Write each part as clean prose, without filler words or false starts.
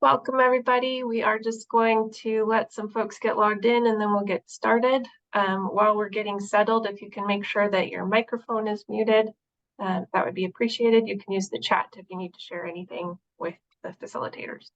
Welcome, everybody. We are just going to let some folks get logged in and then we'll get started. While we're getting settled, if you can make sure that your microphone is muted, that would be appreciated. You can use the chat if you need to share anything with the facilitators.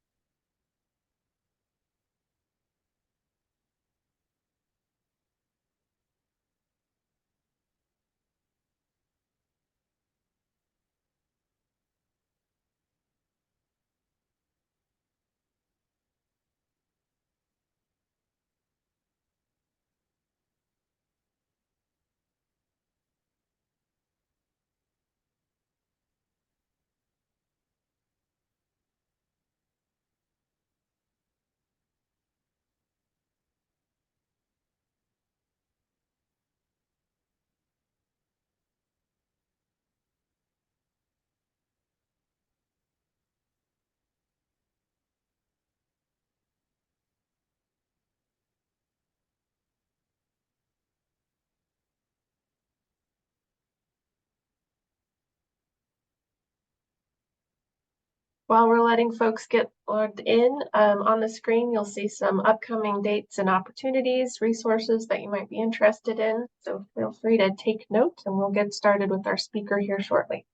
While we're letting folks get logged in, on the screen, you'll see some upcoming dates and opportunities, resources that you might be interested in. So feel free to take note and we'll get started with our speaker here shortly.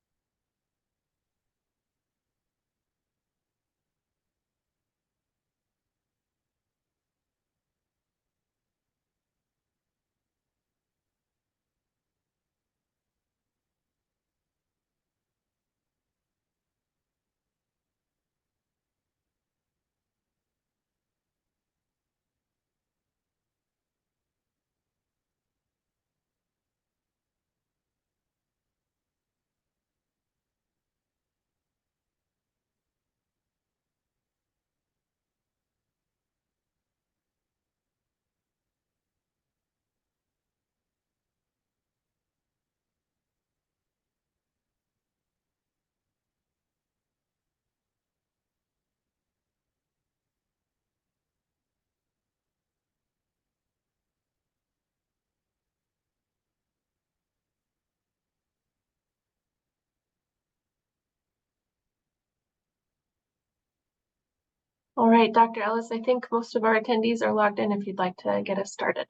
All right, Dr. Ellis, I think most of our attendees are logged in if you'd like to get us started.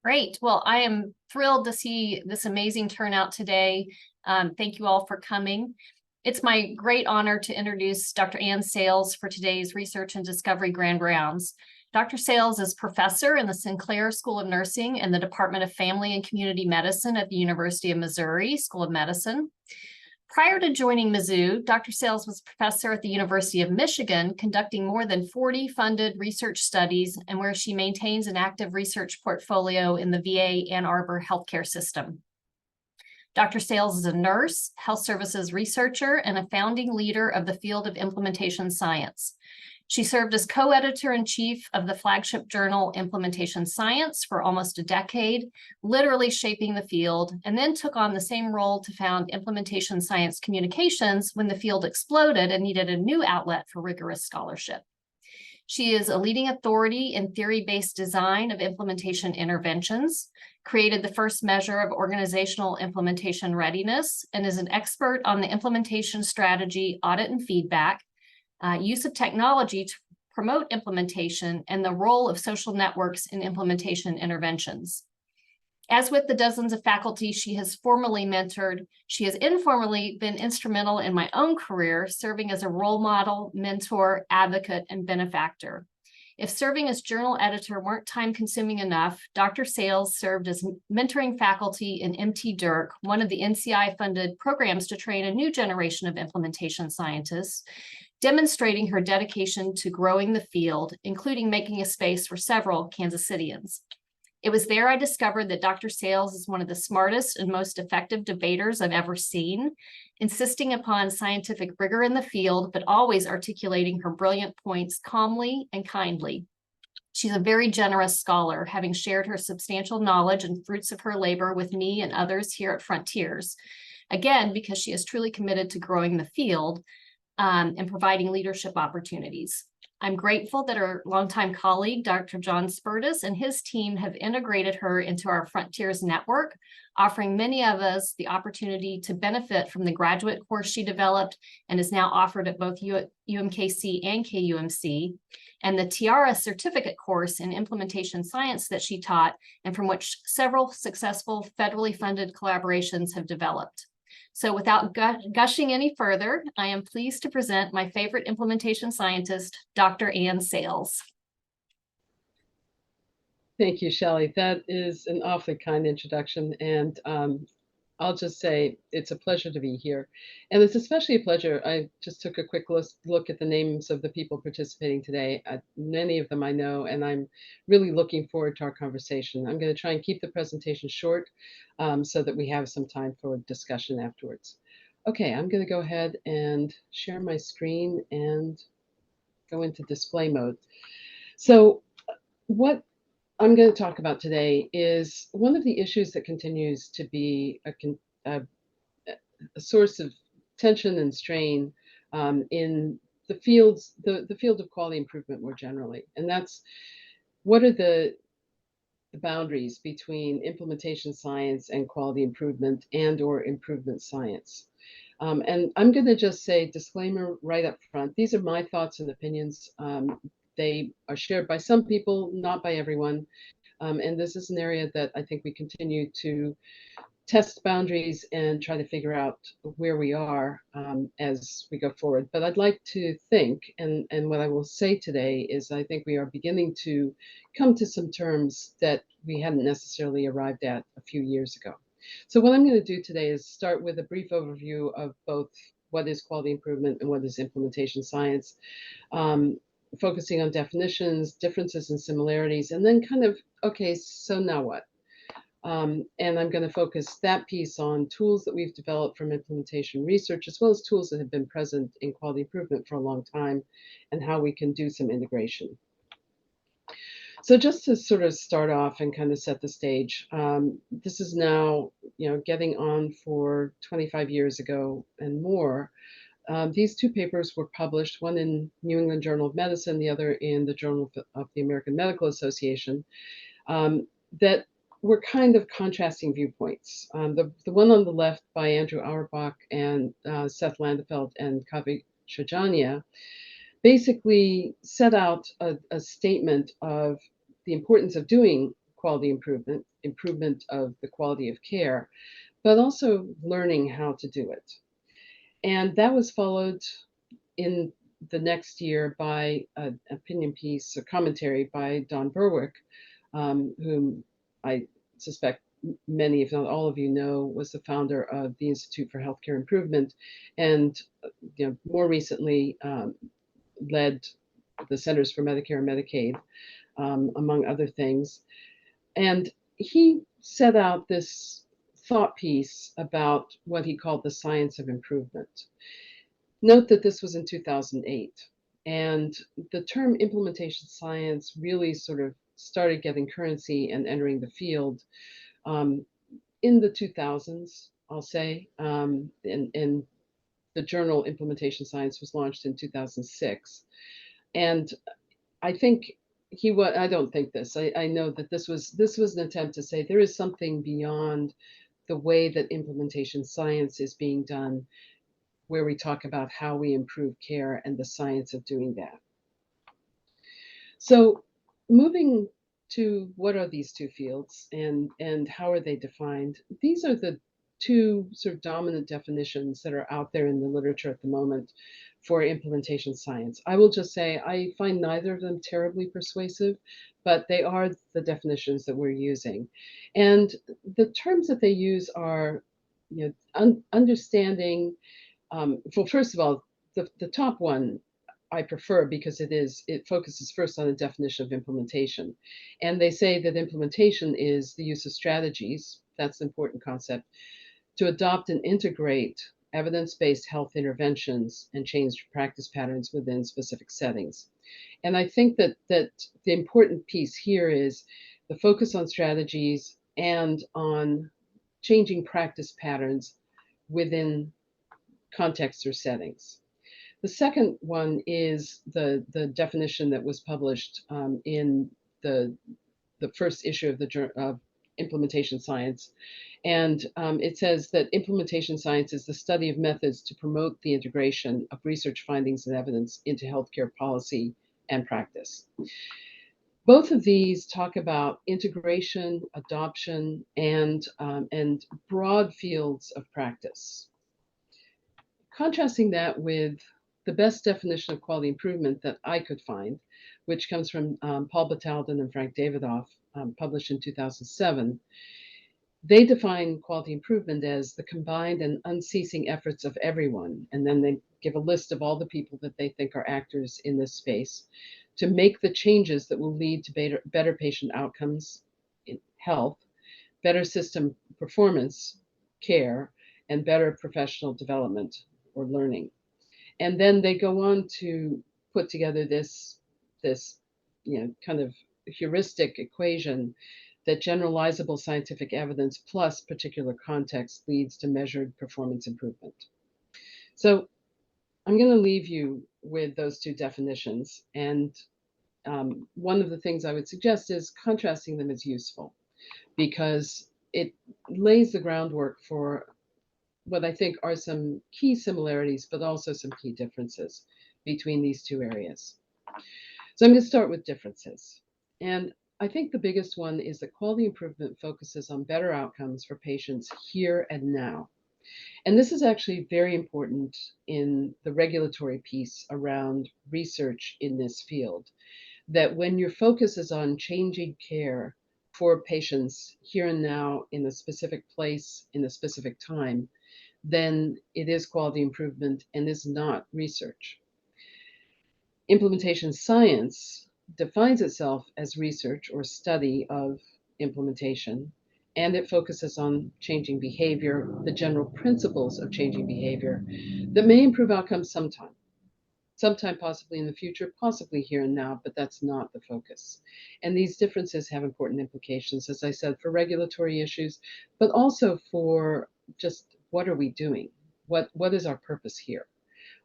Great. Well, I am thrilled to see this amazing turnout today. Thank you all for coming. It's my great honor to introduce Dr. Ann Sales for today's Research and Discovery Grand Rounds. Dr. Sales is professor in the Sinclair School of Nursing and the Department of Family and Community Medicine at the University of Missouri School of Medicine. Prior to joining Mizzou, Dr. Sales was professor at the University of Michigan, conducting more than 40 funded research studies and where she maintains an active research portfolio in the VA Ann Arbor healthcare system. Dr. Sales is a nurse, health services researcher, and a founding leader of the field of implementation science. She served as co-editor-in-chief of the flagship journal Implementation Science for almost a decade, literally shaping the field, and then took on the same role to found Implementation Science Communications when the field exploded and needed a new outlet for rigorous scholarship. She is a leading authority in theory-based design of implementation interventions, created the first measure of organizational implementation readiness, and is an expert on the implementation strategy, audit, and feedback, use of technology to promote implementation, and the role of social networks in implementation interventions. As with the dozens of faculty she has formally mentored, she has informally been instrumental in my own career, serving as a role model, mentor, advocate, and benefactor. If serving as journal editor weren't time-consuming enough, Dr. Sales served as mentoring faculty in MT Dirk, one of the NCI-funded programs to train a new generation of implementation scientists, demonstrating her dedication to growing the field, including making a space for several Kansas Cityans. It was there I discovered that Dr. Sales is one of the smartest and most effective debaters I've ever seen, insisting upon scientific rigor in the field, but always articulating her brilliant points calmly and kindly. She's a very generous scholar, having shared her substantial knowledge and fruits of her labor with me and others here at Frontiers. Again, because she is truly committed to growing the field and providing leadership opportunities. I'm grateful that our longtime colleague, Dr. John Spurtis, and his team have integrated her into our Frontiers network, offering many of us the opportunity to benefit from the graduate course she developed and is now offered at both UMKC and KUMC, and the Tiara certificate course in implementation science that she taught and from which several successful federally funded collaborations have developed. So without gushing any further, I am pleased to present my favorite implementation scientist, Dr. Ann Sales. Thank you, Shelley. That is an awfully kind introduction. And I'll just say it's a pleasure to be here. And it's especially a pleasure. I just took a quick look at the names of the people participating today. Many of them I know, and I'm really looking forward to our conversation. I'm going to try and keep the presentation short so that we have some time for discussion afterwards. Okay, I'm going to go ahead and share my screen and go into display mode. So what I'm going to talk about today is one of the issues that continues to be a source of tension and strain in the fields, the field of quality improvement more generally. And that's what are the boundaries between implementation science and quality improvement and or improvement science. And I'm going to just say disclaimer right up front. These are my thoughts and opinions. They are shared by some people, not by everyone. And this is an area that I think we continue to test boundaries and try to figure out where we are as we go forward. But I'd like to think, and what I will say today is I think we are beginning to come to some terms that we hadn't necessarily arrived at a few years ago. So what I'm going to do today is start with a brief overview of both what is quality improvement and what is implementation science, focusing on definitions, differences and similarities, and then kind of, okay, so now what? And I'm going to focus that piece on tools that we've developed from implementation research, as well as tools that have been present in quality improvement for a long time, and how we can do some integration. So just to sort of start off and kind of set the stage, this is now, getting on for 25 years ago and more. These two papers were published, one in New England Journal of Medicine, the other in the Journal of the American Medical Association, that were kind of contrasting viewpoints. The one on the left by Andrew Auerbach and Seth Landefeld and Kavi Shajania basically set out a statement of the importance of doing quality improvement of the quality of care, but also learning how to do it. And that was followed in the next year by an opinion piece, a commentary by Don Berwick, whom I suspect many, if not all of you know, was the founder of the Institute for Healthcare Improvement, and more recently led the Centers for Medicare and Medicaid, among other things. And he set out this thought piece about what he called the science of improvement. Note that this was in 2008, and the term implementation science really sort of started getting currency and entering the field in the 2000s, I'll say, and the journal Implementation Science was launched in 2006. And I think I don't think this, I know that this was an attempt to say there is something beyond the way that implementation science is being done, where we talk about how we improve care and the science of doing that. So moving to what are these two fields and how are they defined? These are the two sort of dominant definitions that are out there in the literature at the moment for implementation science. I will just say I find neither of them terribly persuasive, but they are the definitions that we're using. And the terms that they use are, understanding, well, first of all, the top one I prefer because it focuses first on a definition of implementation. And they say that implementation is the use of strategies, that's an important concept, to adopt and integrate evidence-based health interventions and change practice patterns within specific settings. And I think that the important piece here is the focus on strategies and on changing practice patterns within contexts or settings. The second one is the definition that was published in the first issue of of Implementation Science. And it says that implementation science is the study of methods to promote the integration of research findings and evidence into healthcare policy and practice. Both of these talk about integration, adoption, and broad fields of practice. Contrasting that with the best definition of quality improvement that I could find, which comes from Paul Batalden and Frank Davidoff, published in 2007, they define quality improvement as the combined and unceasing efforts of everyone. And then they give a list of all the people that they think are actors in this space to make the changes that will lead to better patient outcomes in health, better system performance, care, and better professional development or learning. And then they go on to put together this kind of heuristic equation that generalizable scientific evidence plus particular context leads to measured performance improvement. So I'm going to leave you with those two definitions. And one of the things I would suggest is contrasting them is useful because it lays the groundwork for what I think are some key similarities, but also some key differences between these two areas. So I'm going to start with differences. And I think the biggest one is that quality improvement focuses on better outcomes for patients here and now. And this is actually very important in the regulatory piece around research in this field, that when your focus is on changing care for patients here and now in a specific place, in a specific time, then it is quality improvement and is not research. Implementation science defines itself as research or study of implementation, and it focuses on changing behavior, the general principles of changing behavior that may improve outcomes sometime possibly in the future, possibly here and now, but that's not the focus. And these differences have important implications, as I said, for regulatory issues, but also for just what are we doing? What is our purpose here?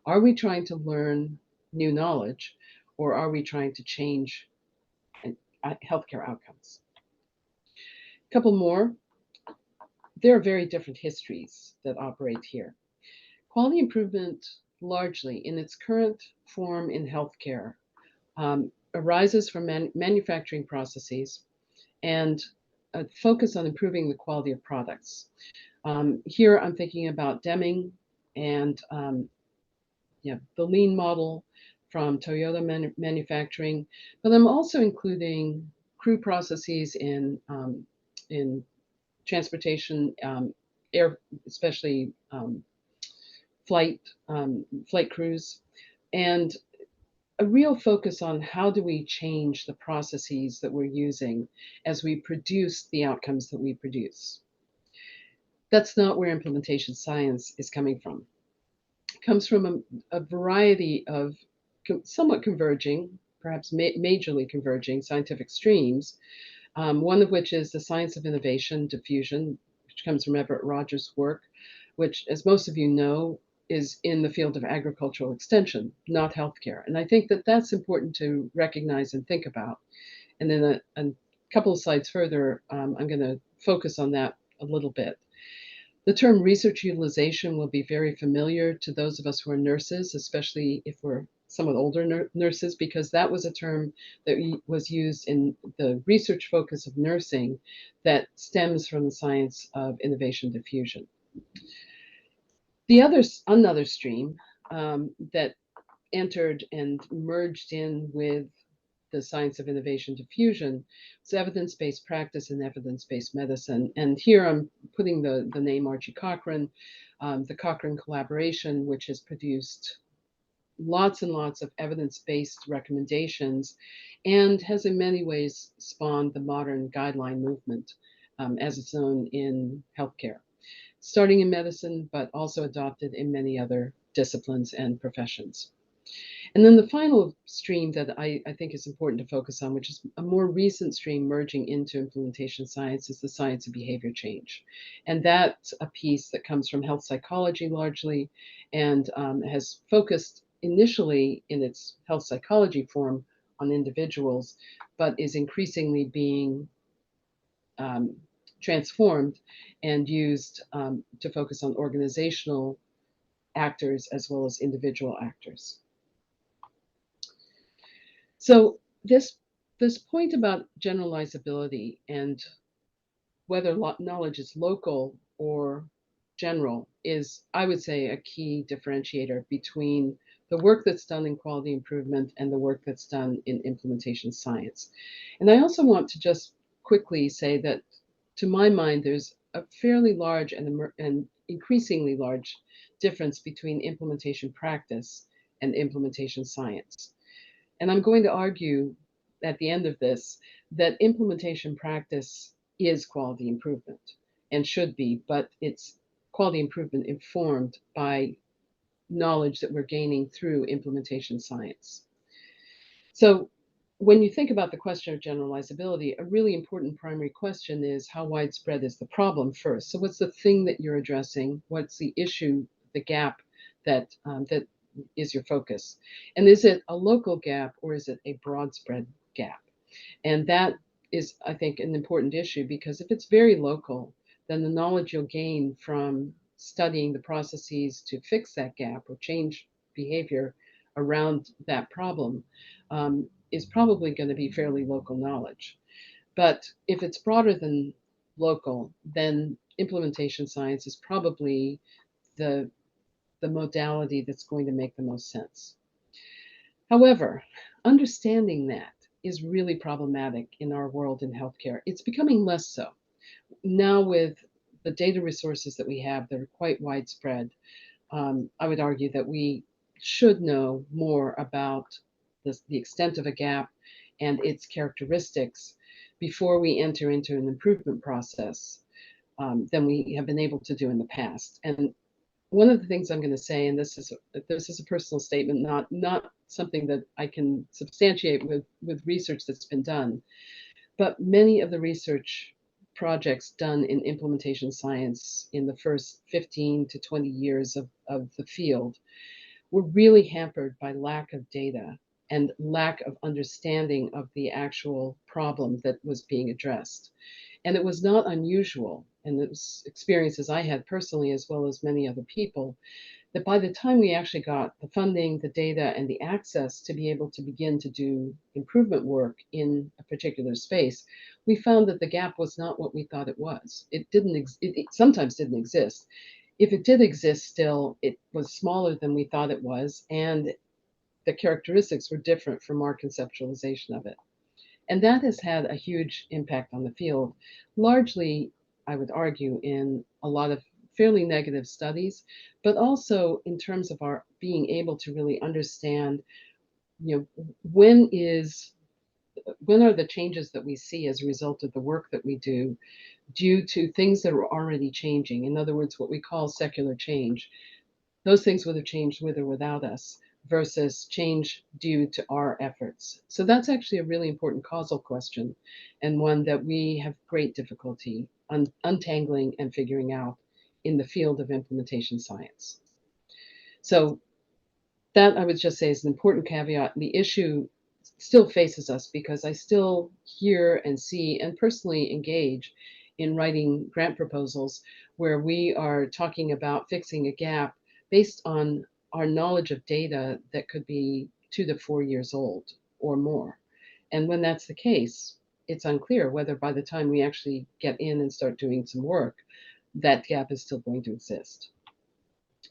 Are we trying to learn new knowledge, or are we trying to change healthcare outcomes? A couple more. There are very different histories that operate here. Quality improvement, largely in its current form in healthcare, arises from manufacturing processes and a focus on improving the quality of products. Here I'm thinking about Deming and the lean model from Toyota manufacturing, but I'm also including crew processes in transportation, air, especially flight crews, and a real focus on how do we change the processes that we're using as we produce the outcomes that we produce. That's not where implementation science is coming from. It comes from a variety of somewhat converging, perhaps majorly converging scientific streams, one of which is the science of innovation diffusion, which comes from Everett Rogers' work, which, as most of you know, is in the field of agricultural extension, not healthcare. And I think that that's important to recognize and think about. And then a couple of slides further, I'm going to focus on that a little bit. The term research utilization will be very familiar to those of us who are nurses, especially if we're somewhat older nurses, because that was a term that was used in the research focus of nursing that stems from the science of innovation diffusion. Another stream that entered and merged in with the science of innovation diffusion was evidence-based practice and evidence-based medicine. And here I'm putting the name Archie Cochrane, the Cochrane collaboration, which has produced lots and lots of evidence-based recommendations and has in many ways spawned the modern guideline movement as it's known in healthcare, starting in medicine, but also adopted in many other disciplines and professions. And then the final stream that I think is important to focus on, which is a more recent stream merging into implementation science, is the science of behavior change. And that's a piece that comes from health psychology largely and has focused initially in its health psychology form on individuals, but is increasingly being um, transformed and used to focus on organizational actors as well as individual actors. So this point about generalizability and whether knowledge is local or general is, I would say, a key differentiator between the work that's done in quality improvement and the work that's done in implementation science. And I also want to just quickly say that, to my mind, there's a fairly large and increasingly large difference between implementation practice and implementation science. And I'm going to argue at the end of this that implementation practice is quality improvement and should be, but it's quality improvement informed by knowledge that we're gaining through implementation science. So when you think about the question of generalizability, a really important primary question is how widespread is the problem first? So what's the thing that you're addressing? What's the issue, the gap that that is your focus? And is it a local gap or is it a broad spread gap? And that is, I think, an important issue, because if it's very local, then the knowledge you'll gain from studying the processes to fix that gap or change behavior around that problem is probably going to be fairly local knowledge. But if it's broader than local, then implementation science is probably the, the modality that's going to make the most sense. However, understanding that is really problematic in our world in healthcare. It's becoming less so. Now, with the data resources that we have that are quite widespread, I would argue that we should know more about the extent of a gap and its characteristics before we enter into an improvement process than we have been able to do in the past. And one of the things I'm going to say, and this is a personal statement, not something that I can substantiate with research that's been done, but many of the research projects done in implementation science in the first 15 to 20 years of the field were really hampered by lack of data and lack of understanding of the actual problem that was being addressed. And it was not unusual, and it was experiences I had personally as well as many other people, that by the time we actually got the funding, the data, and the access to be able to begin to do improvement work in a particular space, we found that the gap was not what we thought it was. It sometimes didn't exist. If it did exist still, it was smaller than we thought it was, and the characteristics were different from our conceptualization of it. And that has had a huge impact on the field, largely, I would argue, in a lot of fairly negative studies, but also in terms of our being able to really understand, when are the changes that we see as a result of the work that we do due to things that are already changing. In other words, what we call secular change. Those things would have changed with or without us versus change due to our efforts. So that's actually a really important causal question, and one that we have great difficulty untangling and figuring out in the field of implementation science. So that, I would just say, is an important caveat. The issue still faces us because I still hear and see and personally engage in writing grant proposals where we are talking about fixing a gap based on our knowledge of data that could be 2 to 4 years old or more. And when that's the case, it's unclear whether by the time we actually get in and start doing some work, that gap is still going to exist.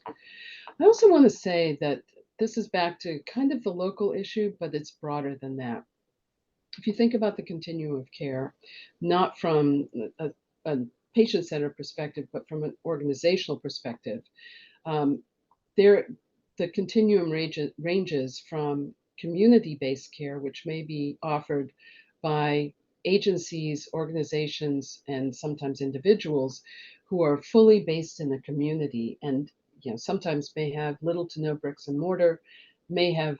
I also want to say that this is back to kind of the local issue, but it's broader than that. If you think about the continuum of care, not from a patient-centered perspective, but from an organizational perspective, um, the continuum ranges from community-based care, which may be offered by agencies, organizations, and sometimes individuals who are fully based in the community, and sometimes may have little to no bricks and mortar, may have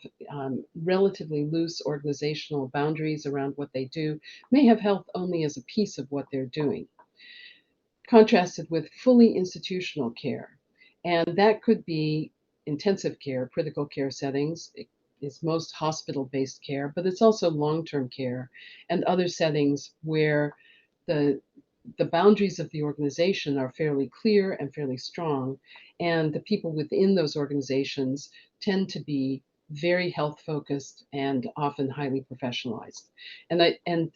relatively loose organizational boundaries around what they do, may have health only as a piece of what they're doing, contrasted with fully institutional care. And that could be intensive care, critical care settings. It is most hospital-based care, but it's also long-term care and other settings where the the boundaries of the organization are fairly clear and fairly strong, and the people within those organizations tend to be very health focused and often highly professionalized. And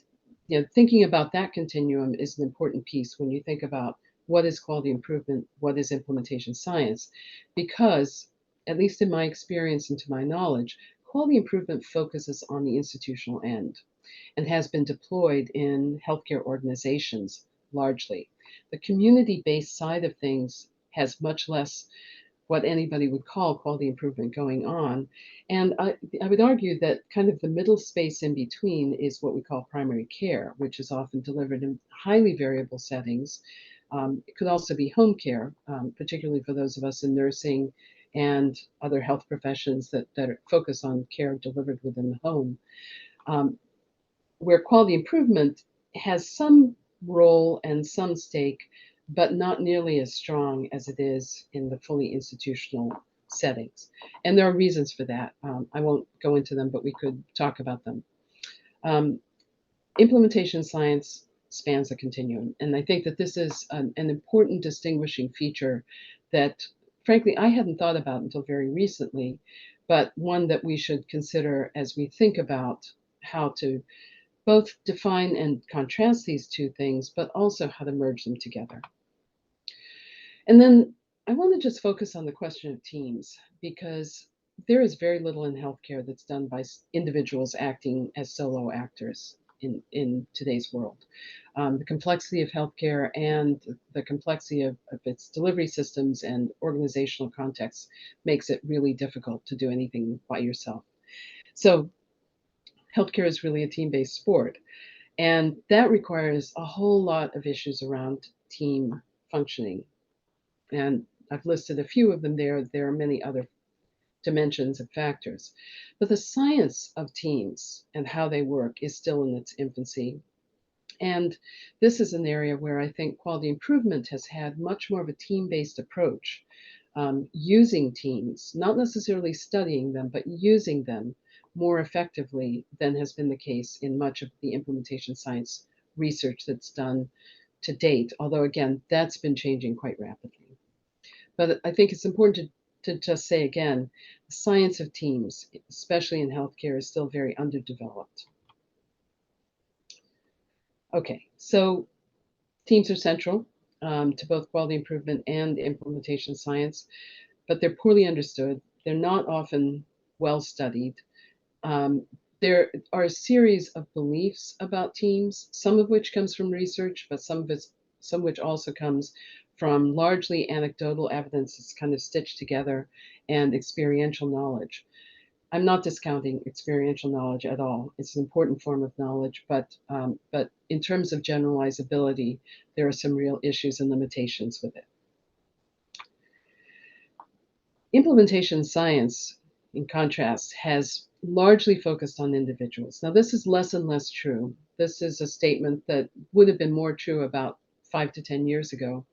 thinking about that continuum is an important piece when you think about what is quality improvement, what is implementation science, because at least in my experience and to my knowledge, quality improvement focuses on the institutional end and has been deployed in healthcare organizations largely. The community based side of things has much less what anybody would call quality improvement going on. And I would argue that kind of the middle space in between is what we call primary care, which is often delivered in highly variable settings. It could also be home care, particularly for those of us in nursing and other health professions that focus on care delivered within the home. Um, where quality improvement has some role and some stake, but not nearly as strong as it is in the fully institutional settings. And there are reasons for that. I won't go into them, but we could talk about them. Um, Implementation science spans a continuum, and I think that this is an important distinguishing feature that, frankly, I hadn't thought about until very recently, but one that we should consider as we think about how to both define and contrast these two things, but also how to merge them together. And then I want to just focus on the question of teams, because there is very little in healthcare that's done by individuals acting as solo actors in today's world. The complexity of healthcare and the complexity of its delivery systems and organizational context makes it really difficult to do anything by yourself. So healthcare is really a team-based sport. And that requires a whole lot of issues around team functioning. And I've listed a few of them there. There are many other dimensions and factors. But the science of teams and how they work is still in its infancy. And this is an area where I think quality improvement has had much more of a team-based approach, using teams, not necessarily studying them, but using them more effectively than has been the case in much of the implementation science research that's done to date. Although, again, that's been changing quite rapidly. But I think it's important to just say again, the science of teams, especially in healthcare, is still very underdeveloped. Okay, so teams are central to both quality improvement and implementation science, but they're poorly understood. They're not often well studied. There are a series of beliefs about teams, some of which comes from research, but some which also comes from largely anecdotal evidence that's kind of stitched together and experiential knowledge. I'm not discounting experiential knowledge at all. It's an important form of knowledge, but in terms of generalizability, there are some real issues and limitations with it. Implementation science, in contrast, has largely focused on individuals. Now, this is less and less true. This is a statement that would have been more true about 5 to 10 years ago.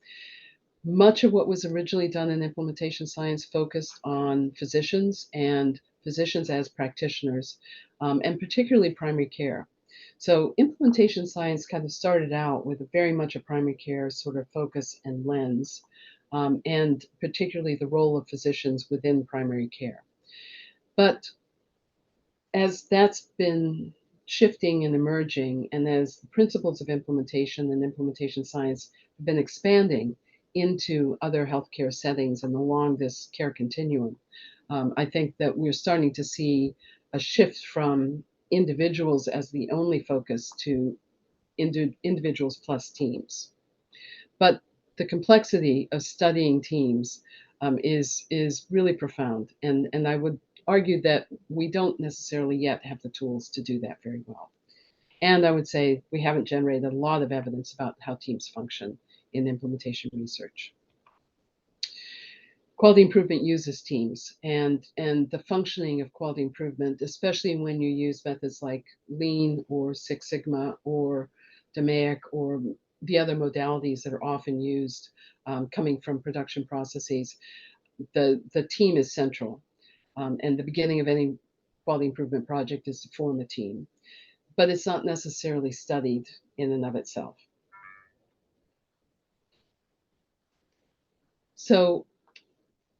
Much of what was originally done in implementation science focused on physicians and physicians as practitioners, and particularly primary care. So implementation science kind of started out with very much a primary care sort of focus and lens, and particularly the role of physicians within primary care. But as that's been shifting and emerging, and as the principles of implementation and implementation science have been expanding into other healthcare settings and along this care continuum, I think that we're starting to see a shift from individuals as the only focus to individuals plus teams. But the complexity of studying teams is really profound, and I would argue that we don't necessarily yet have the tools to do that very well. And I would say we haven't generated a lot of evidence about how teams function in implementation research. Quality improvement uses teams, and the functioning of quality improvement, especially when you use methods like Lean or Six Sigma or DMAIC or the other modalities that are often used coming from production processes, the team is central. And the beginning of any quality improvement project is to form a team, but it's not necessarily studied in and of itself. So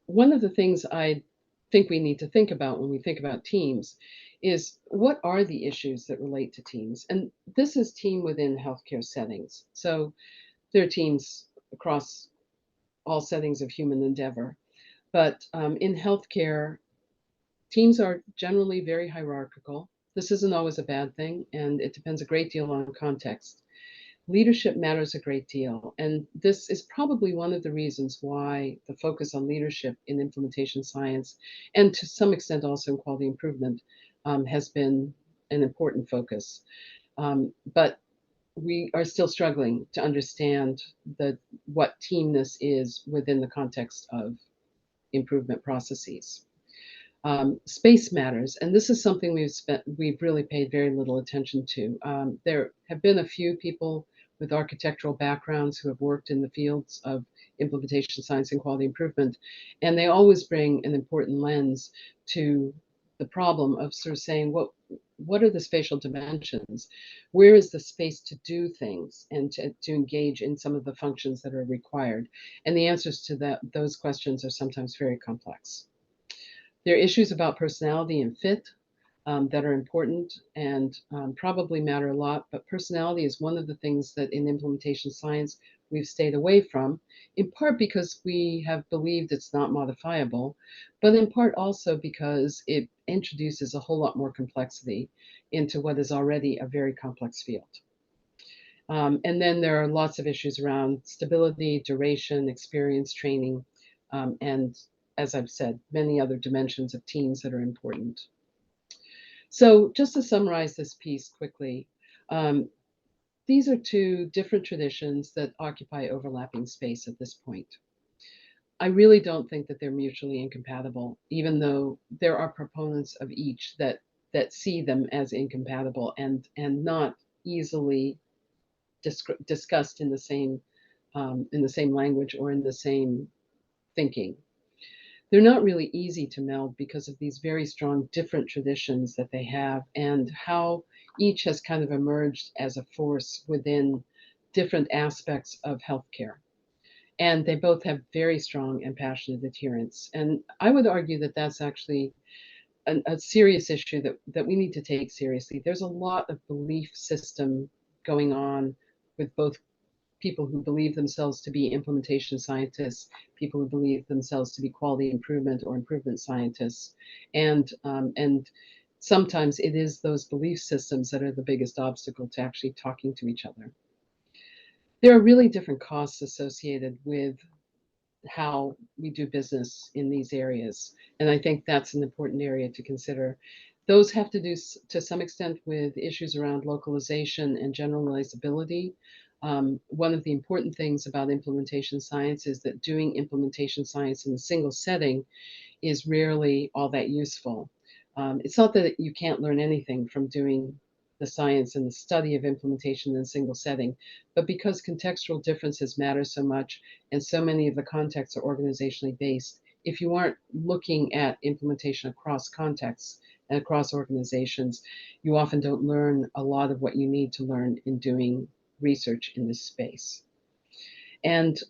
one of the things I think we need to think about when we think about teams is what are the issues that relate to teams? And this is team within healthcare settings. So there are teams across all settings of human endeavor. But in healthcare, teams are generally very hierarchical. This isn't always a bad thing, and it depends a great deal on context. Leadership matters a great deal, and this is probably one of the reasons why the focus on leadership in implementation science, and to some extent also in quality improvement, has been an important focus. But we are still struggling to understand what teamness is within the context of improvement processes. Space matters, and this is something we've really paid very little attention to. There have been a few people with architectural backgrounds who have worked in the fields of implementation science and quality improvement, and they always bring an important lens to the problem of sort of saying what are the spatial dimensions? Where is the space to do things and to engage in some of the functions that are required? And the answers to those questions are sometimes very complex. There are issues about personality and fit that are important and probably matter a lot, but personality is one of the things that in implementation science we've stayed away from, in part because we have believed it's not modifiable, but in part also because it introduces a whole lot more complexity into what is already a very complex field. And then there are lots of issues around stability, duration, experience, training, and as I've said, many other dimensions of teams that are important. So just to summarize this piece quickly, these are two different traditions that occupy overlapping space at this point. I really don't think that they're mutually incompatible, even though there are proponents of each that see them as incompatible and not easily discussed in the same language or in the same thinking. They're not really easy to meld because of these very strong different traditions that they have and how each has kind of emerged as a force within different aspects of healthcare. And they both have very strong and passionate adherents. And I would argue that that's actually a serious issue that we need to take seriously. There's a lot of belief system going on with both people who believe themselves to be implementation scientists, people who believe themselves to be quality improvement or improvement scientists, and sometimes it is those belief systems that are the biggest obstacle to actually talking to each other. There are really different costs associated with how we do business in these areas, and I think that's an important area to consider. Those have to do to some extent with issues around localization and generalizability. One of the important things about implementation science is that doing implementation science in a single setting is rarely all that useful. It's not that you can't learn anything from doing the science and the study of implementation in a single setting, but because contextual differences matter so much and so many of the contexts are organizationally based, if you aren't looking at implementation across contexts and across organizations, you often don't learn a lot of what you need to learn in doing research in this space. And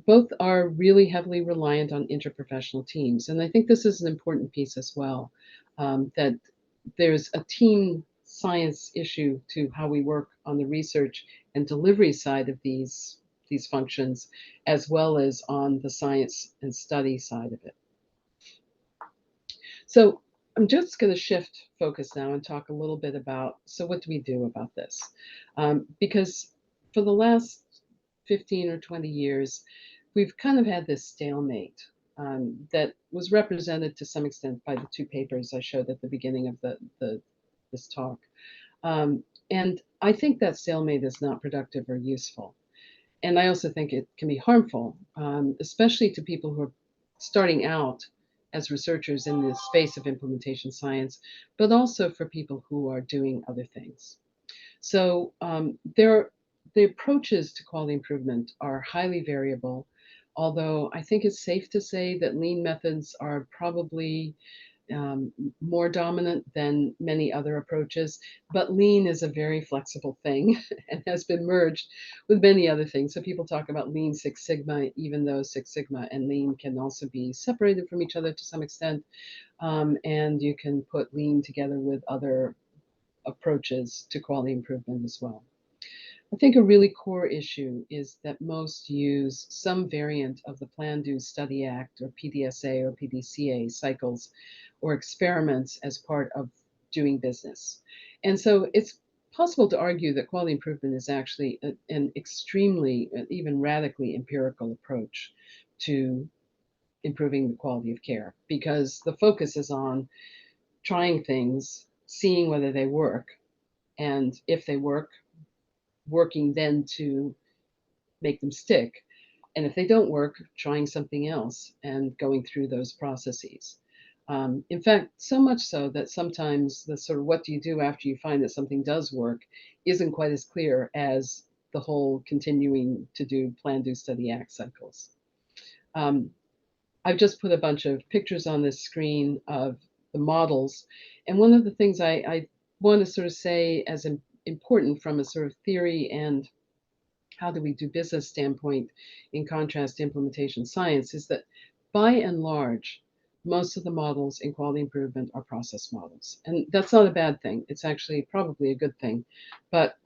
both are really heavily reliant on interprofessional teams. And I think this is an important piece as well, that there's a team science issue to how we work on the research and delivery side of these functions, as well as on the science and study side of it. So I'm just going to shift focus now and talk a little bit about, so what do we do about this? Because for the last 15 or 20 years, we've kind of had this stalemate that was represented to some extent by the two papers I showed at the beginning of this talk. And I think that stalemate is not productive or useful. And I also think it can be harmful, especially to people who are starting out as researchers in the space of implementation science, but also for people who are doing other things. So the approaches to quality improvement are highly variable. Although I think it's safe to say that lean methods are probably more dominant than many other approaches. But lean is a very flexible thing and has been merged with many other things. So people talk about lean Six Sigma, even though Six Sigma and lean can also be separated from each other to some extent. And you can put lean together with other approaches to quality improvement as well. I think a really core issue is that most use some variant of the Plan, Do, Study, Act, or PDSA or PDCA cycles or experiments as part of doing business. And so it's possible to argue that quality improvement is actually an extremely, even radically empirical approach to improving the quality of care, because the focus is on trying things, seeing whether they work, and if they work, working then to make them stick. And if they don't work, trying something else and going through those processes. In fact, so much so that sometimes the sort of what do you do after you find that something does work isn't quite as clear as the whole continuing to do Plan, Do, Study, Act cycles. I've just put a bunch of pictures on this screen of the models. And one of the things I want to sort of say as important from a sort of theory and how do we do business standpoint, in contrast to implementation science, is that by and large, most of the models in quality improvement are process models. And that's not a bad thing. It's actually probably a good thing. But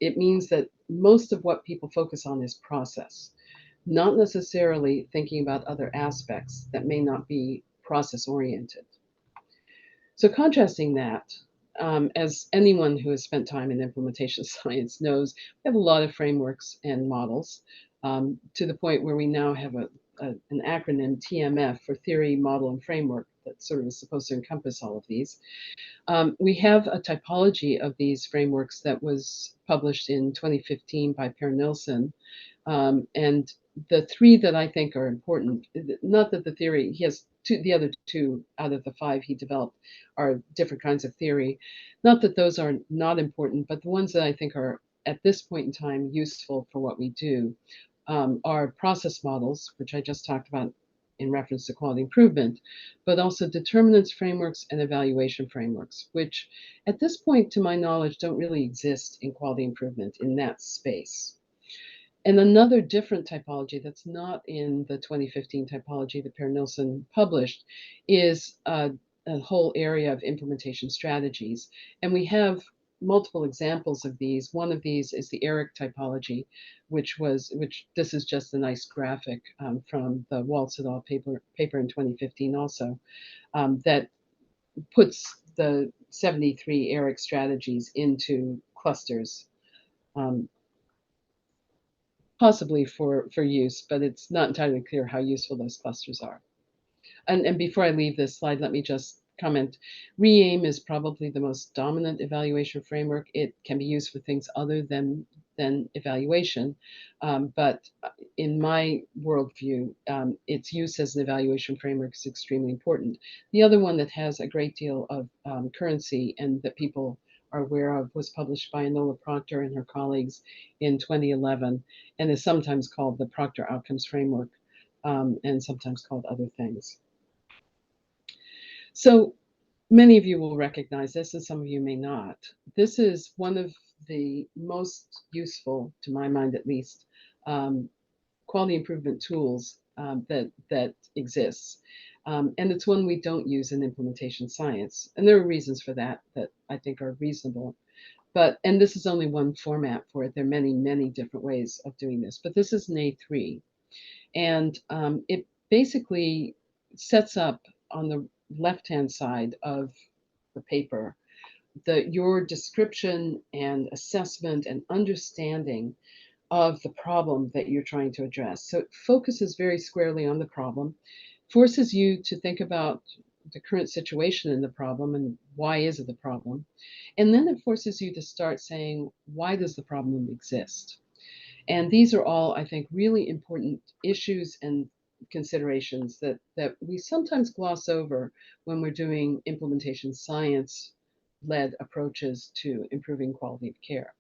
it means that most of what people focus on is process, not necessarily thinking about other aspects that may not be process oriented. So contrasting that, as anyone who has spent time in implementation science knows, we have a lot of frameworks and models, to the point where we now have an acronym TMF for theory, model, and framework that sort of is supposed to encompass all of these. We have a typology of these frameworks that was published in 2015 by Per Nilsson. And the three that I think are important, not that the theory, he has the other two out of the five he developed are different kinds of theory. Not that those are not important, but the ones that I think are at this point in time useful for what we do are process models, which I just talked about in reference to quality improvement, but also determinants frameworks and evaluation frameworks, which at this point, to my knowledge, don't really exist in quality improvement in that space. And another different typology that's not in the 2015 typology that Per Nilsson published is a whole area of implementation strategies. And we have multiple examples of these. One of these is the ERIC typology, which this is just a nice graphic from the Waltz et al. paper in 2015 also, that puts the 73 ERIC strategies into clusters. Possibly for use, but it's not entirely clear how useful those clusters are. And before I leave this slide, let me just comment. REAIM is probably the most dominant evaluation framework. It can be used for things other than evaluation, but in my worldview, its use as an evaluation framework is extremely important. The other one that has a great deal of currency and that people are aware of was published by Enola Proctor and her colleagues in 2011 and is sometimes called the Proctor Outcomes Framework and sometimes called other things. So many of you will recognize this and some of you may not. This is one of the most useful, to my mind at least, quality improvement tools that exists. And it's one we don't use in implementation science. And there are reasons for that I think are reasonable. And this is only one format for it. There are many, many different ways of doing this. But this is an A3. And it basically sets up on the left-hand side of the paper your description and assessment and understanding of the problem that you're trying to address. So it focuses very squarely on the problem, forces you to think about the current situation in the problem and why is it the problem. And then it forces you to start saying, why does the problem exist? And these are all, I think, really important issues and considerations that we sometimes gloss over when we're doing implementation science-led approaches to improving quality of care.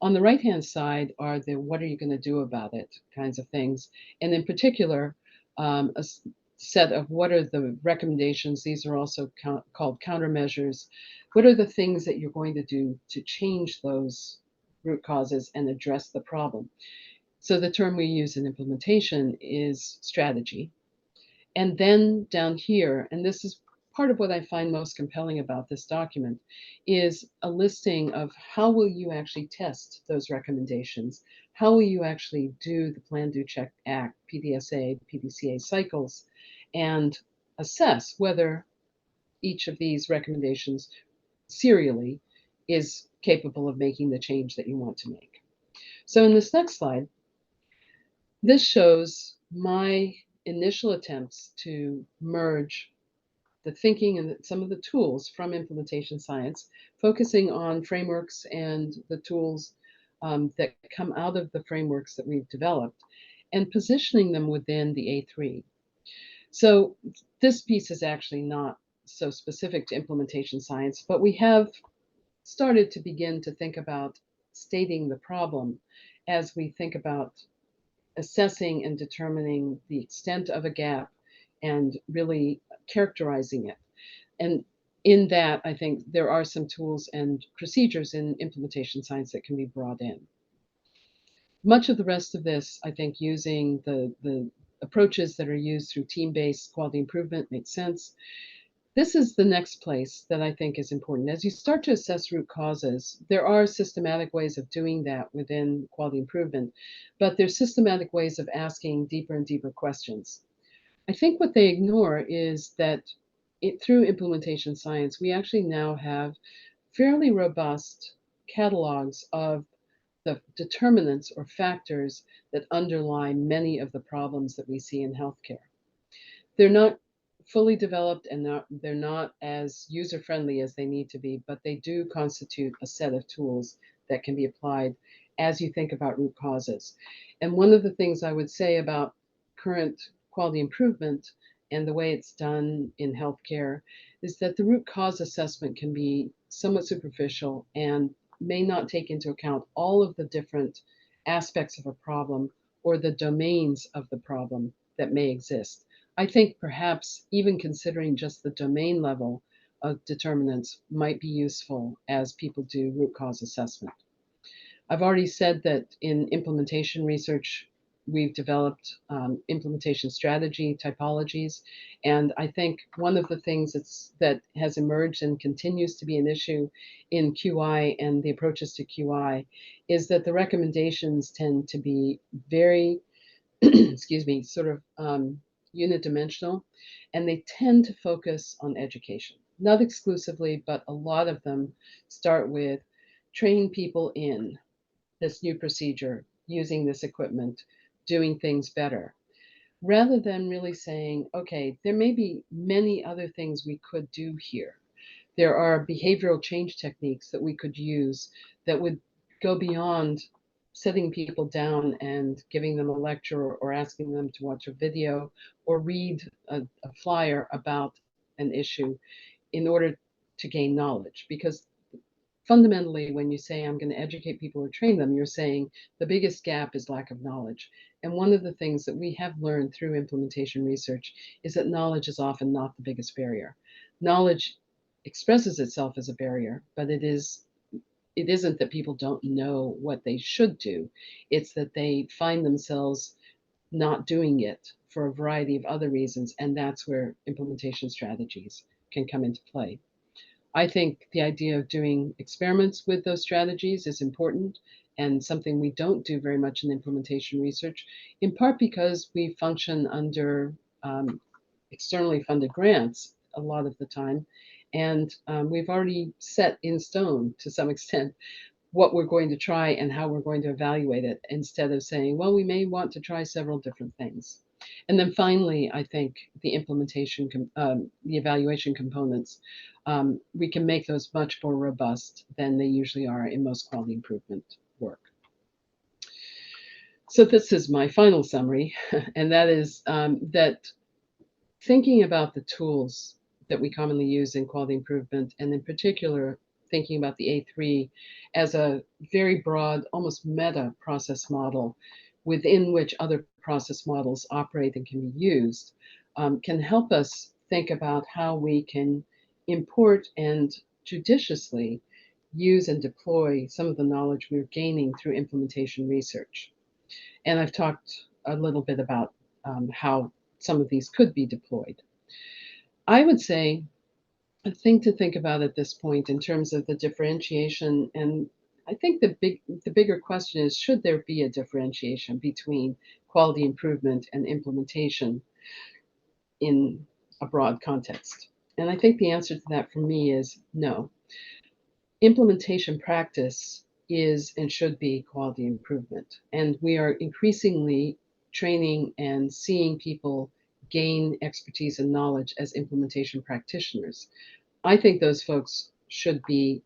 On the right-hand side are the what are you going to do about it kinds of things. And in particular, set of what are the recommendations. These are also called countermeasures. What are the things that you're going to do to change those root causes and address the problem? So the term we use in implementation is strategy. And then down here, and this is part of what I find most compelling about this document, is a listing of how will you actually test those recommendations? How will you actually do the Plan, Do, Check, Act, PDSA, PDCA cycles, and assess whether each of these recommendations serially is capable of making the change that you want to make. So in this next slide, this shows my initial attempts to merge the thinking and some of the tools from implementation science, focusing on frameworks and the tools that come out of the frameworks that we've developed, and positioning them within the A3. So this piece is actually not so specific to implementation science, but we have started to begin to think about stating the problem as we think about assessing and determining the extent of a gap and really characterizing it. And in that, I think there are some tools and procedures in implementation science that can be brought in. Much of the rest of this, I think, using the approaches that are used through team-based quality improvement makes sense. This is the next place that I think is important. As you start to assess root causes, there are systematic ways of doing that within quality improvement, but there's systematic ways of asking deeper and deeper questions. I think what they ignore is that through implementation science, we actually now have fairly robust catalogs of the determinants or factors that underlie many of the problems that we see in healthcare. They're not fully developed and they're not as user-friendly as they need to be, but they do constitute a set of tools that can be applied as you think about root causes. And one of the things I would say about current quality improvement and the way it's done in healthcare is that the root cause assessment can be somewhat superficial and may not take into account all of the different aspects of a problem or the domains of the problem that may exist. I think perhaps even considering just the domain level of determinants might be useful as people do root cause assessment. I've already said that in implementation research, we've developed implementation strategy typologies. And I think one of the things that has emerged and continues to be an issue in QI and the approaches to QI is that the recommendations tend to be very, excuse me, sort of unidimensional, and they tend to focus on education. Not exclusively, but a lot of them start with train people in this new procedure, using this equipment, doing things better, rather than really saying, okay, there may be many other things we could do here. There are behavioral change techniques that we could use that would go beyond setting people down and giving them a lecture or asking them to watch a video or read a flyer about an issue in order to gain knowledge. Because fundamentally, when you say I'm going to educate people or train them, you're saying the biggest gap is lack of knowledge. And one of the things that we have learned through implementation research is that knowledge is often not the biggest barrier. Knowledge expresses itself as a barrier, but it isn't that people don't know what they should do. It's that they find themselves not doing it for a variety of other reasons, and that's where implementation strategies can come into play. I think the idea of doing experiments with those strategies is important and something we don't do very much in implementation research, in part because we function under externally funded grants a lot of the time. And we've already set in stone to some extent what we're going to try and how we're going to evaluate it instead of saying, well, we may want to try several different things. And then finally, I think the the evaluation components, we can make those much more robust than they usually are in most quality improvement work. So this is my final summary, and that is that thinking about the tools that we commonly use in quality improvement, and in particular, thinking about the A3 as a very broad, almost meta process model within which other process models operate and can be used, can help us think about how we can import and judiciously use and deploy some of the knowledge we're gaining through implementation research. And I've talked a little bit about how some of these could be deployed. I would say a thing to think about at this point in terms of the differentiation, and I think the bigger question is, should there be a differentiation between quality improvement and implementation in a broad context? And I think the answer to that for me is no. Implementation practice is and should be quality improvement. And we are increasingly training and seeing people gain expertise and knowledge as implementation practitioners. I think those folks should be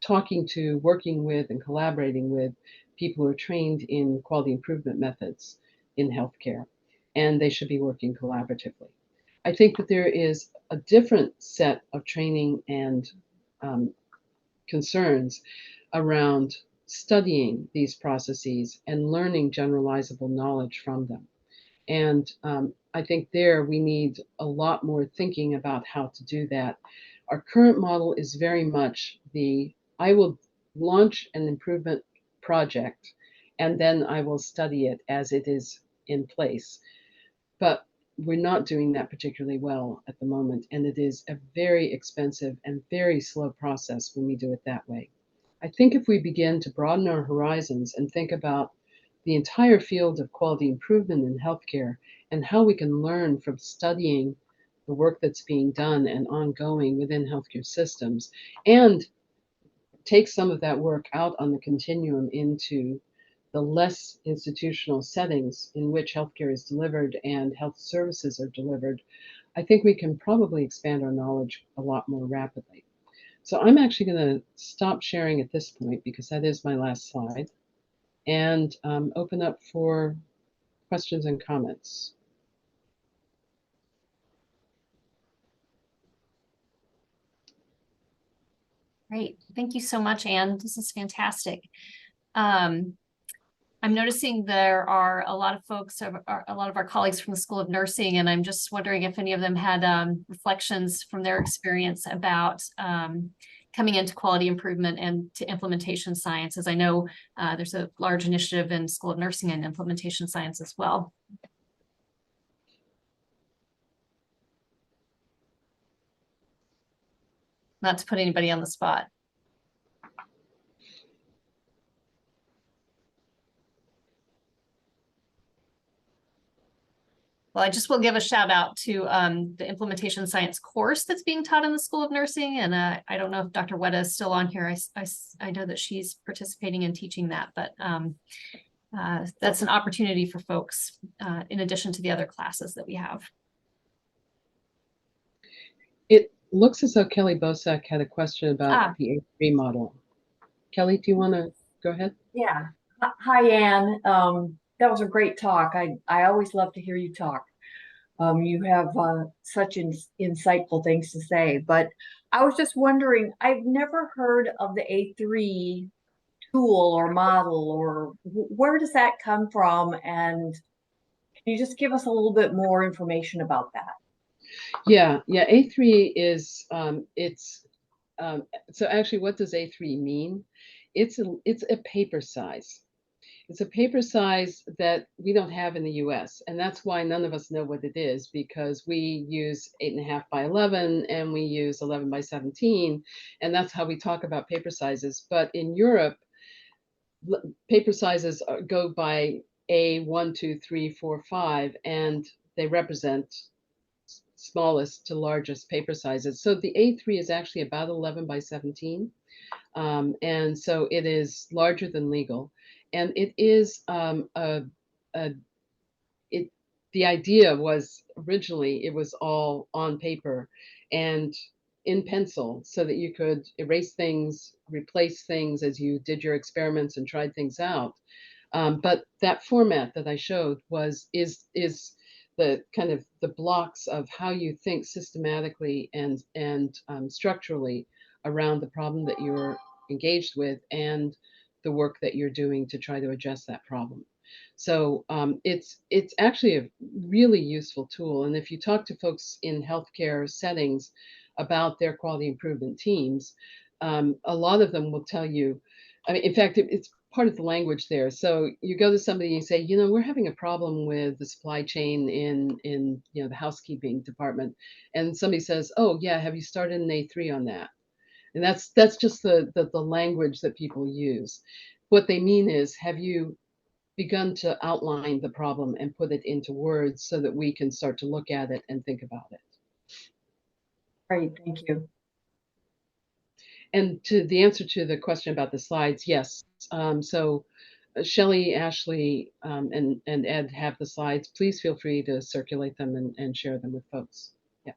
talking to, working with, and collaborating with people who are trained in quality improvement methods in healthcare, and they should be working collaboratively. I think that there is a different set of training and concerns around studying these processes and learning generalizable knowledge from them. And I think there we need a lot more thinking about how to do that. Our current model is very much I will launch an improvement project and then I will study it as it is in place. But we're not doing that particularly well at the moment, and it is a very expensive and very slow process when we do it that way. I think if we begin to broaden our horizons and think about the entire field of quality improvement in healthcare and how we can learn from studying the work that's being done and ongoing within healthcare systems, and take some of that work out on the continuum into the less institutional settings in which healthcare is delivered and health services are delivered, I think we can probably expand our knowledge a lot more rapidly. So I'm actually going to stop sharing at this point because that is my last slide, and open up for questions and comments. Great. Thank you so much, Anne. This is fantastic. I'm noticing there are a lot of folks, a lot of our colleagues from the School of Nursing, and I'm just wondering if any of them had reflections from their experience about coming into quality improvement and to implementation science, as I know there's a large initiative in School of Nursing and implementation science as well. Not to put anybody on the spot. Well, I just will give a shout out to the implementation science course that's being taught in the School of Nursing. And I don't know if Dr. Weta is still on here. I know that she's participating in teaching that, but that's an opportunity for folks in addition to the other classes that we have. It looks as though Kelly Bosak had a question about the A3 model. Kelly, do you want to go ahead? Yeah. Hi, Anne. That was a great talk. I always love to hear you talk. You have such insightful things to say. But I was just wondering, I've never heard of the A3 tool or model, or where does that come from? And can you just give us a little bit more information about that? Yeah, A3 is so actually, what does A3 mean? It's a paper size. It's a paper size that we don't have in the US, and that's why none of us know what it is, because we use 8.5 by 11 and we use 11 by 17, and that's how we talk about paper sizes. But in Europe, paper sizes go by A1, 2, 3, 4, 5, and they represent smallest to largest paper sizes. So the A3 is actually about 11 by 17. And so it is larger than legal. And it is the idea was originally it was all on paper and in pencil so that you could erase things, replace things as you did your experiments and tried things out. But that format that I showed is the kind of the blocks of how you think systematically and structurally around the problem that you're engaged with and the work that you're doing to try to address that problem. So it's actually a really useful tool. And if you talk to folks in healthcare settings about their quality improvement teams, a lot of them will tell you. I mean, in fact, it's part of the language there. So you go to somebody and you say, we're having a problem with the supply chain in the housekeeping department, and somebody says, oh yeah, have you started an A3 on that? And that's just the language that people use. What they mean is, have you begun to outline the problem and put it into words so that we can start to look at it and think about it? Great, thank you. And to the answer to the question about the slides, yes. So Shelley, Ashley, and Ed have the slides. Please feel free to circulate them and share them with folks. Yeah.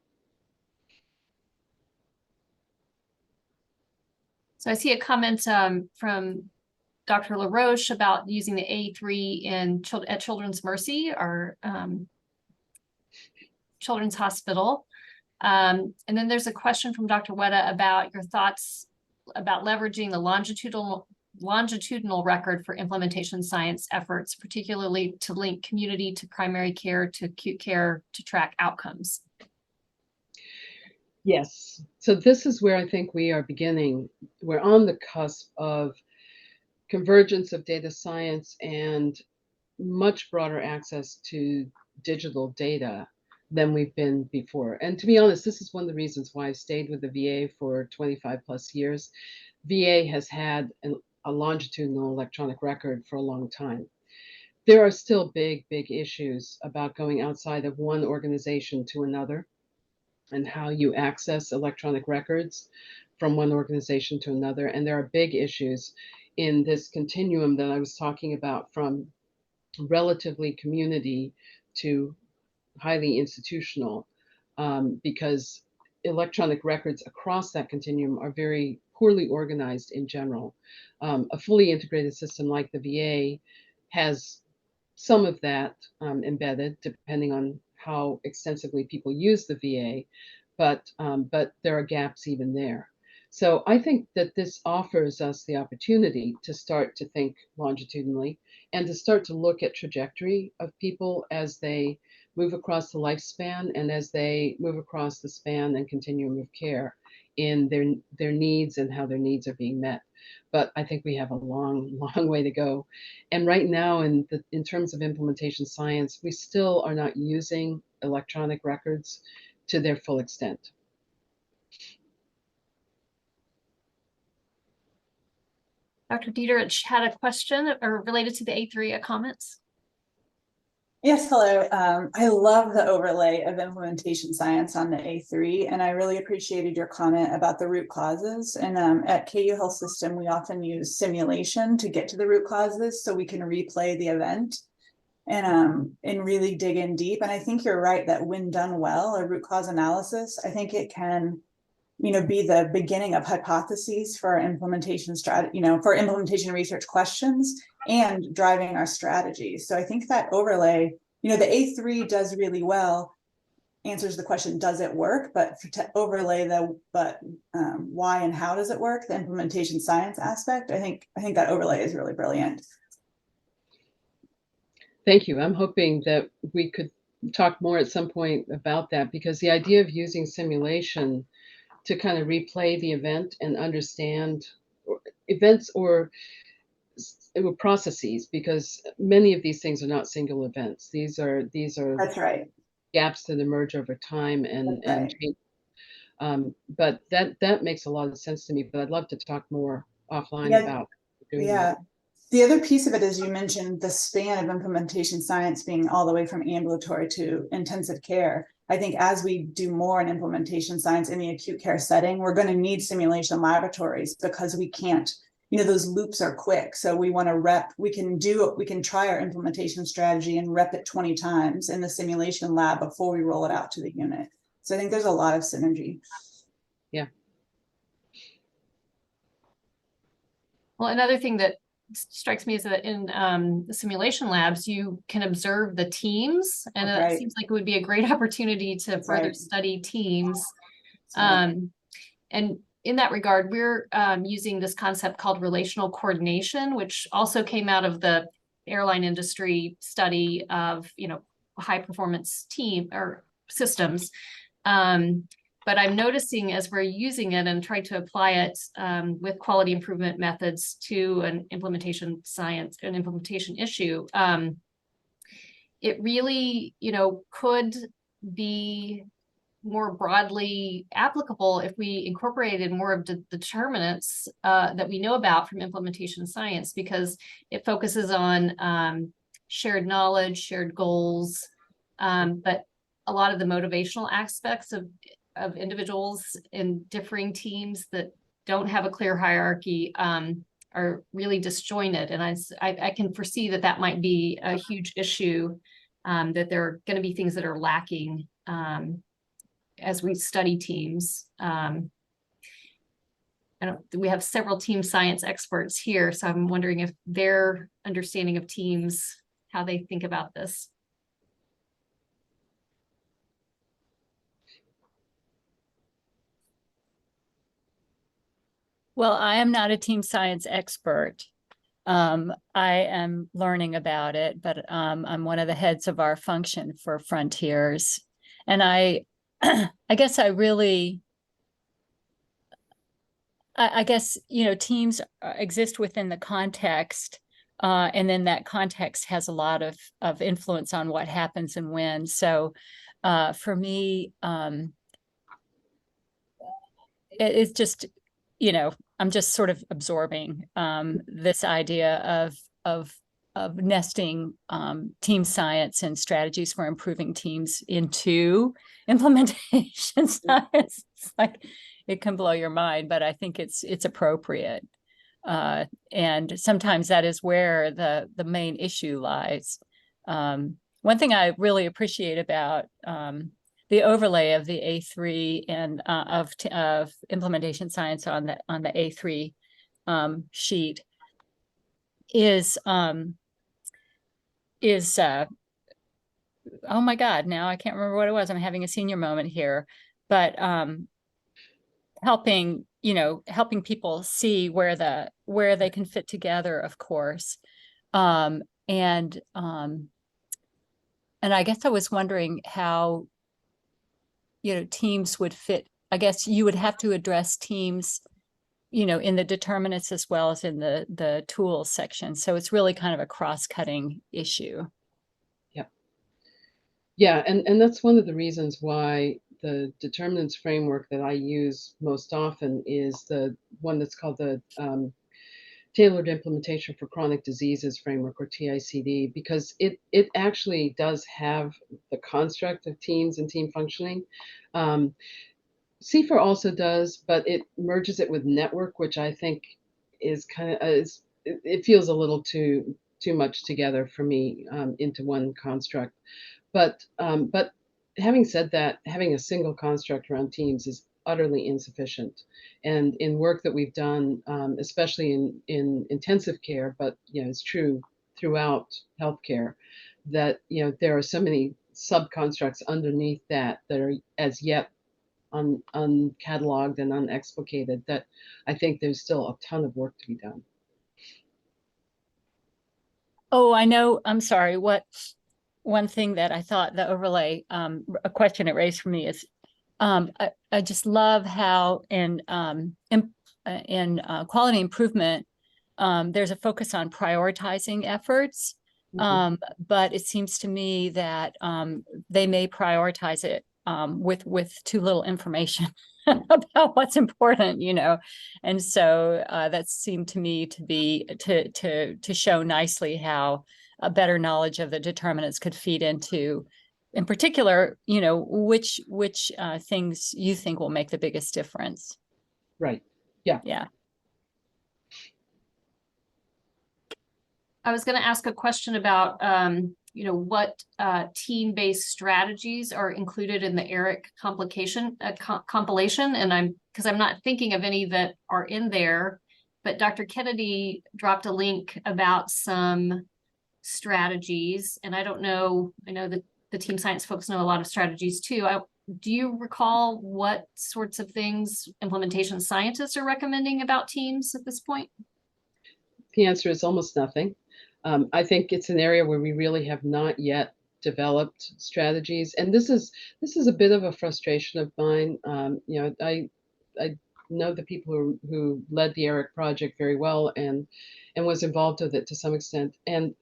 So I see a comment from Dr. LaRoche about using the A3 at Children's Mercy, or Children's Hospital. And then there's a question from Dr. Weta about your thoughts about leveraging the longitudinal record for implementation science efforts, particularly to link community to primary care to acute care to track outcomes. Yes. So this is where I think we are beginning. We're on the cusp of convergence of data science and much broader access to digital data than we've been before. And to be honest, this is one of the reasons why I've stayed with the VA for 25 plus years. VA has had a longitudinal electronic record for a long time. There are still big issues about going outside of one organization to another and how you access electronic records from one organization to another. And there are big issues in this continuum that I was talking about, from relatively community to highly institutional, because electronic records across that continuum are very poorly organized in general. A fully integrated system like the VA has some of that embedded, depending on how extensively people use the VA, but there are gaps even there. So I think that this offers us the opportunity to start to think longitudinally and to start to look at trajectory of people as they move across the lifespan and as they move across the span and continuum of care in their needs and how their needs are being met. But I think we have a long way to go. And right now, in terms of implementation science, we still are not using electronic records to their full extent. Dr. Dieterich had a question or related to the A3 comments. Yes, hello. I love the overlay of implementation science on the A3, and I really appreciated your comment about the root causes. And at KU Health System, we often use simulation to get to the root causes so we can replay the event and really dig in deep. And I think you're right that when done well, a root cause analysis, I think it can, be the beginning of hypotheses for our implementation strategy, for implementation research questions and driving our strategies. So I think that overlay, the A3 does really well, answers the question, does it work? But to overlay why and how does it work, the implementation science aspect, I think that overlay is really brilliant. Thank you. I'm hoping that we could talk more at some point about that, because the idea of using simulation to kind of replay the event and understand events or processes, because many of these things are not single events. These are That's right. gaps that emerge over time and change. But that makes a lot of sense to me. But I'd love to talk more offline about doing that. The other piece of it is, you mentioned the span of implementation science being all the way from ambulatory to intensive care. I think as we do more in implementation science in the acute care setting, we're going to need simulation laboratories, because we can't, those loops are quick. So we want to we can try our implementation strategy and rep it 20 times in the simulation lab before we roll it out to the unit. So I think there's a lot of synergy. Yeah. Well, another thing that strikes me is that in the simulation labs, you can observe the teams, and it seems like it would be a great opportunity to further study teams. And in that regard, we're using this concept called relational coordination, which also came out of the airline industry study of, high performance team or systems. But I'm noticing as we're using it and trying to apply it with quality improvement methods to an implementation issue, it really, could be more broadly applicable if we incorporated more of the determinants that we know about from implementation science, because it focuses on shared knowledge, shared goals, but a lot of the motivational aspects of individuals in differing teams that don't have a clear hierarchy are really disjointed. And I can foresee that might be a huge issue, that there are going to be things that are lacking as we study teams. We have several team science experts here, so I'm wondering if their understanding of teams, how they think about this. Well, I am not a team science expert. I am learning about it, but I'm one of the heads of our function for Frontiers. And I guess teams exist within the context, and then that context has a lot of influence on what happens and when. So for me, it's just, I'm just sort of absorbing this idea of nesting team science and strategies for improving teams into implementation science. It's like, it can blow your mind, but I think it's appropriate. And sometimes that is where the main issue lies. One thing I really appreciate about the overlay of the A3 and of implementation science on the A3 sheet is oh my God, now I can't remember what it was. I'm having a senior moment here, but helping people see where they can fit together, of course. And I guess I was wondering how teams would fit. I guess you would have to address teams, in the determinants as well as in the tools section. So it's really kind of a cross-cutting issue. Yeah, and that's one of the reasons why the determinants framework that I use most often is the one that's called the Tailored Implementation for Chronic Diseases Framework, or TICD, because it actually does have the construct of teams and team functioning. CFR also does, but it merges it with network, which I think is it feels a little too much together for me into one construct. But having said that, having a single construct around teams is utterly insufficient. And in work that we've done, especially in intensive care, but it's true throughout healthcare, that there are so many sub-constructs underneath that are as yet uncatalogued and unexplicated, that I think there's still a ton of work to be done. Oh, I know. I'm sorry. One thing that I thought the overlay, a question it raised for me is, I just love how in quality improvement, there's a focus on prioritizing efforts. But it seems to me that they may prioritize it with too little information about what's important, and so that seemed to me to be to show nicely how a better knowledge of the determinants could feed into, in particular, which things you think will make the biggest difference. Right. Yeah. Yeah. I was going to ask a question about, what team-based strategies are included in the ERIC compilation, and because I'm not thinking of any that are in there, but Dr. Kennedy dropped a link about some strategies, and I don't know, I know that the team science folks know a lot of strategies too. do you recall what sorts of things implementation scientists are recommending about teams at this point? The answer is almost nothing. I think it's an area where we really have not yet developed strategies, and this is a bit of a frustration of mine. I know the people who led the ERIC project very well and was involved with it to some extent, and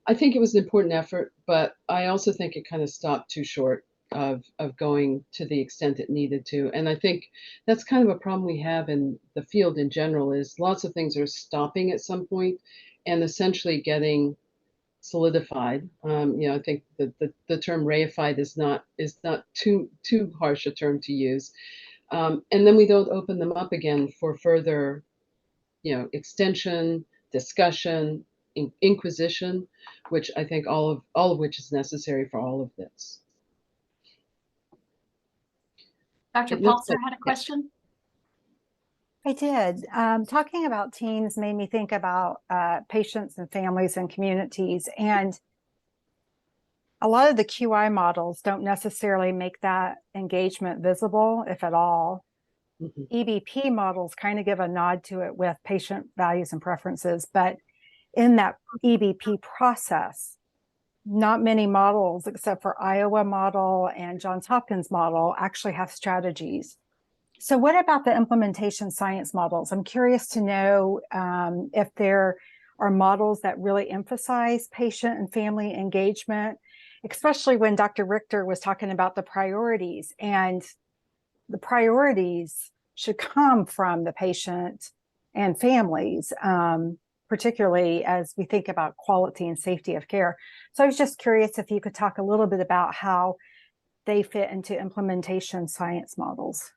I think it was an important effort, but I also think it kind of stopped too short of going to the extent it needed to. And I think that's kind of a problem we have in the field in general is lots of things are stopping at some point and essentially getting solidified. I think the term reified is not too harsh a term to use. And then we don't open them up again for further, extension, discussion, inquisition, which I think all of which is necessary for all of this. Dr. It looks Paltzer like- had a question. I did. Talking about teams made me think about patients and families and communities. And a lot of the QI models don't necessarily make that engagement visible, if at all. Mhm. EBP models kind of give a nod to it with patient values and preferences. But in that EBP process, not many models, except for Iowa model and Johns Hopkins model, actually have strategies. So what about the implementation science models? I'm curious to know if there are models that really emphasize patient and family engagement, especially when Dr. Richter was talking about the priorities, and the priorities should come from the patient and families, particularly as we think about quality and safety of care. So I was just curious if you could talk a little bit about how they fit into implementation science models.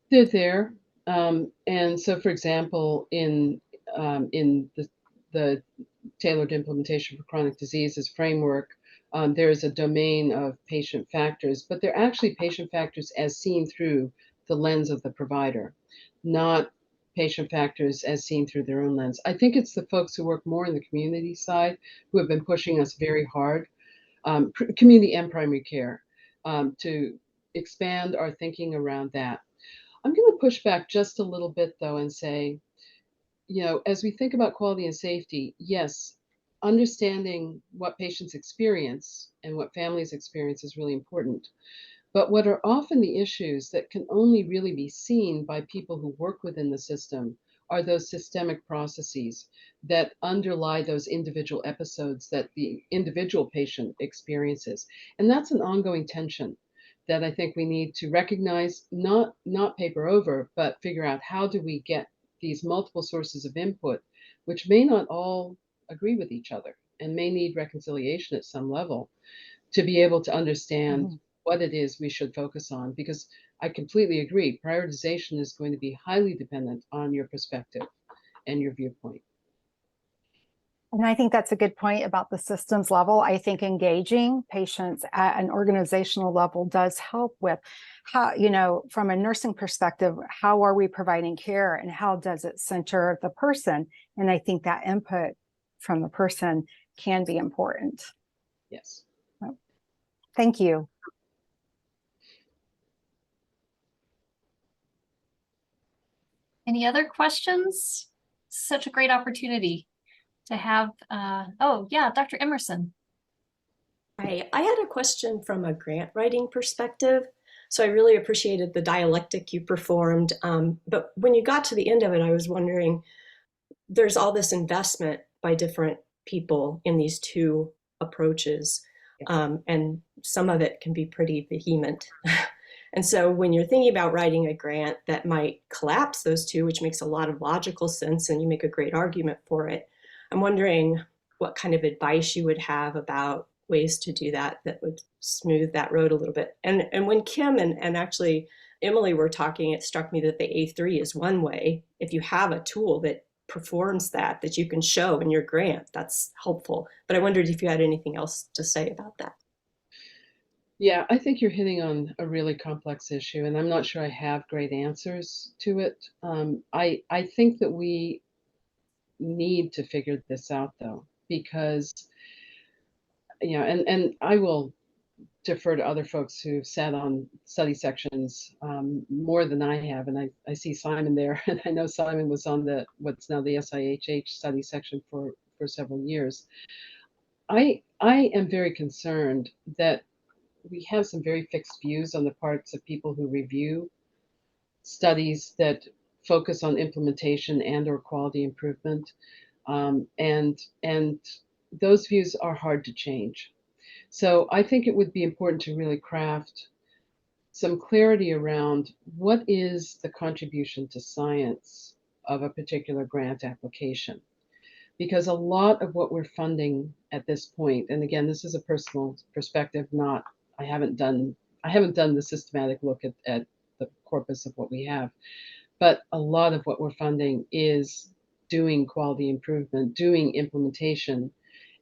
They're there. And so, for example, in the tailored implementation for chronic diseases framework, there is a domain of patient factors, but they're actually patient factors as seen through the lens of the provider, not patient factors as seen through their own lens. I think it's the folks who work more in the community side who have been pushing us very hard, community and primary care, to expand our thinking around that. I'm going to push back just a little bit, though, and say, as we think about quality and safety, yes, understanding what patients experience and what families experience is really important. But what are often the issues that can only really be seen by people who work within the system are those systemic processes that underlie those individual episodes that the individual patient experiences. And that's an ongoing tension that I think we need to recognize, not paper over, but figure out how do we get these multiple sources of input, which may not all agree with each other and may need reconciliation at some level, to be able to understand what it is we should focus on. Because I completely agree, prioritization is going to be highly dependent on your perspective and your viewpoint. And I think that's a good point about the systems level. I think engaging patients at an organizational level does help with how, from a nursing perspective, how are we providing care and how does it center the person? And I think that input from the person can be important. Yes. Thank you. Any other questions? Such a great opportunity to have, oh yeah, Dr. Emerson. Hi, I had a question from a grant writing perspective. So I really appreciated the dialectic you performed. But when you got to the end of it, I was wondering, there's all this investment by different people in these two approaches. And some of it can be pretty vehement. And so when you're thinking about writing a grant that might collapse those two, which makes a lot of logical sense, and you make a great argument for it, I'm wondering what kind of advice you would have about ways to do that would smooth that road a little bit. And when Kim and actually Emily were talking, it struck me that the A3 is one way. If you have a tool that performs that you can show in your grant, that's helpful. But I wondered if you had anything else to say about that. Yeah, I think you're hitting on a really complex issue, and I'm not sure I have great answers to it. I think that we need to figure this out, though, because and I will defer to other folks who've sat on study sections more than I have. And I see Simon there, and I know Simon was on what's now the SIHH study section for several years. I am very concerned that we have some very fixed views on the parts of people who review studies that focus on implementation and or quality improvement. And those views are hard to change. So I think it would be important to really craft some clarity around what is the contribution to science of a particular grant application. Because a lot of what we're funding at this point, and again, this is a personal perspective, not, I haven't done the systematic look at the corpus of what we have, but a lot of what we're funding is doing quality improvement, doing implementation,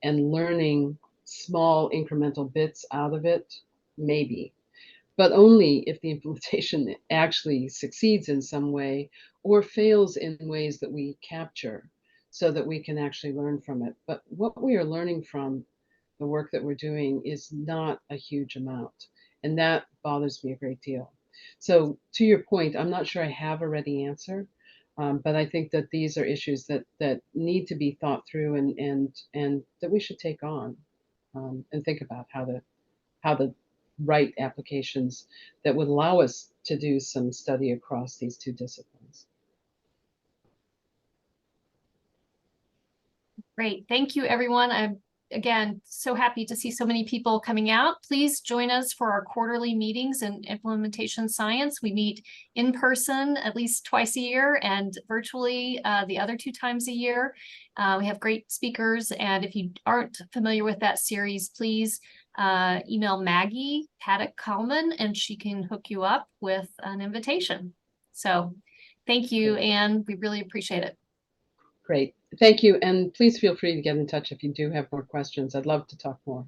and learning small incremental bits out of it, maybe, but only if the implementation actually succeeds in some way or fails in ways that we capture so that we can actually learn from it. But what we are learning from the work that we're doing is not a huge amount, and that bothers me a great deal. So to your point, I'm not sure I have a ready answer, but I think that these are issues that need to be thought through and that we should take on and think about how to write applications that would allow us to do some study across these two disciplines. Great. Thank you, everyone. I'm, again, so happy to see so many people coming out. Please join us for our quarterly meetings in implementation science. We meet in person at least twice a year and virtually the other 2 times a year. We have great speakers. And if you aren't familiar with that series, please email Maggie Paddock-Kalman and she can hook you up with an invitation. So thank you, Anne. We really appreciate it. Great. Thank you. And please feel free to get in touch if you do have more questions. I'd love to talk more.